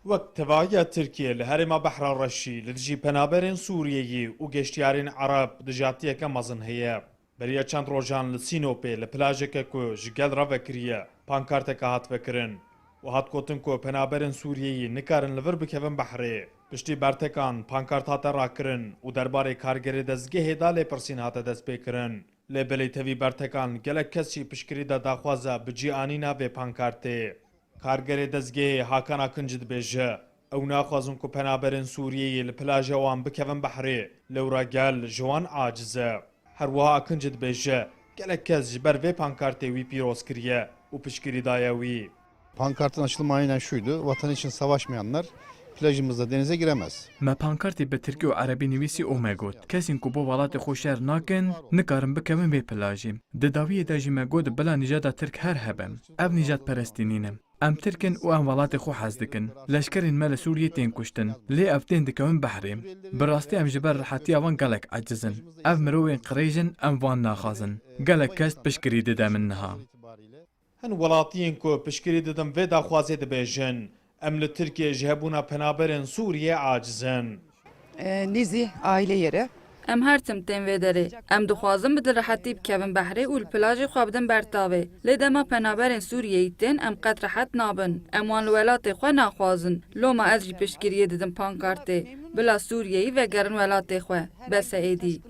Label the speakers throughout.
Speaker 1: وەک تەواهیە ترکیە لە هەرێما بەحرا ڕەشی لە دژی پەنابەرێن سووریەیی و گەشتیارین عەرەب دژاتیەکە مەزن هەیە. بەریە چەند ڕۆژان لە سینۆپێ لە پلاژێکە کۆ ji gel re vekiriye pankarteka hat vekirin û hat gotin ku penaberên Sûriyeyê nikarin li vir bikevin behrê. Piştî bertekan pankart hate rakirin û derbarê kargerê dezgehê da lêpirsîn hate destpêkirin. Lê belê tevî bertekan gelek kes jî piştgirî de daxwaza bi cîanîna vê pankartê. Kargerê dezgehê Hakan Akıncı dibêje ew naxwazin ku penaberên Sûriyeyê li plaja wan bikevin behrê lewra gel ji wan aciz e. Her wiha Akıncı dibêje gelek kes ji ber vê pankartê wî pîroz kiriye û piştgirî daye wî.
Speaker 2: Pankartın açılımı aynen şuydu: vatan için savaşmayanlar plajımızda denize giremez.
Speaker 3: Me pankartê bi Tirkî û Erebî nivîsî û me got kesên ku bo welatê xwe şer nakin nikarin bikevin vê plajê. Di dawiyê de jî me got bila nîjada Tirk her hebem. Ev nîjadperestî nînin. Em Tirkin û em welatê xwe hez dikin. Leşkerên me li Sûriyê tên kuştin. Lê ev tên dikevin behrê. Bi rastî em ji ber rihatiya wan gelek ecizin. Ev mirovên qirêjin em van naxwazin. Gelek kes piştgirî dide min niha.
Speaker 1: Hin welatiyên ku piştgirî didin vê daxwazê dibêjin em li Tirkiye ji hebûna penaberên Sûriyê acizin.
Speaker 4: Nizî aile yeri.
Speaker 5: Em her tim tên vê derê. Em dixwazin bi dirahetî bikevin behrê û li plajê xwe bidin bertavê. Lê dema penaberên Sûriyeyê tên em qet rihet nabin. Em wan li welatê xwe naxwazin. Loma ez jî piştgiriyê didim pankartê. Bila Sûriyeyî vegerin welatê xwe. Bese êdî.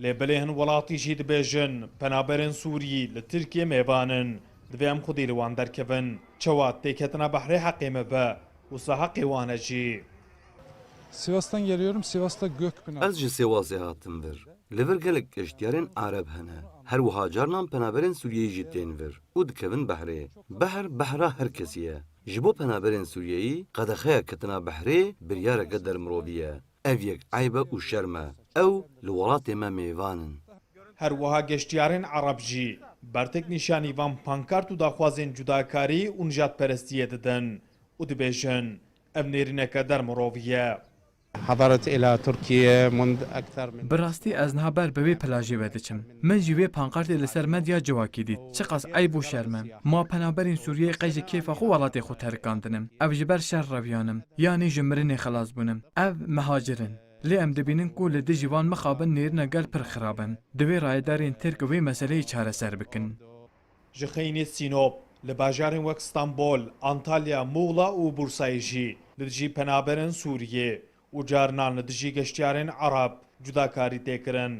Speaker 1: Lê belê hin welatî jî dibêjin penaberên Sûriyî li Tirkiye mêvanin. Divê em xwedî li wan derkevin. Çawa têketina behrê heqê me be. Wisa heqê wan e jî.
Speaker 6: Sivas'tan geliyorum. Sivas'ta Gökpınar.
Speaker 7: Ez ji Sêwasê hatim vir. Li vir gelek geştyarên Arab hene. Her wiha carnan penaberên Sûriyeyê jî tên vir û dikevin behrê. Behr behra her kesî ye. Ji bo penaberên Sûriyeyî qedexeya ketina behrê biryareke dermirovî ye. Ev yek eybe û şerm e. Ew li welatê me mêvanin.
Speaker 1: Her wiha geştyarên Arab jî bertek nîşanî van pankart û daxwazên cudakarî û nijadperestiyê didin û dibêjin ev nêrîneke dermirovî ye.
Speaker 2: حضرت إلى تركيا منذ أكثر من
Speaker 3: Bi rastî ez niha ber bi vê plajê ve diçim. Min jî vê pankartê li ser medya civakî dît. Çi qas eyb û şerm e. Ma penaberên Sûriyeyê qey ji kêfa xwe welatê xwe terkandinim. Ev ji ber şer reviyanim. Yanî ji mirinê xelas bûnim. Ev mehacirin. Lê em dibînin ku li dijî wan mixabin nêrîne gel pir xirab in. Divê rayedarên Tirk vê meseleyê çareser bikin.
Speaker 1: Ji xeynê Sînop li bajarên wek Stenbol, Antalya, Muğla û Bursayê jî li dijî penaberên Sûriyê û carinan li dijî geştyarên Arab cudakarî têkirin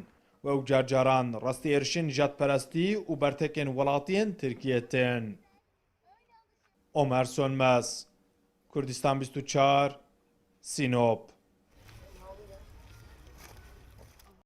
Speaker 1: û ew carcaran rastî êrişên nijadperestî û bertekên welatiyên Tirkiye tên. Omer Sönmez, Kurdistan 24, Sinop.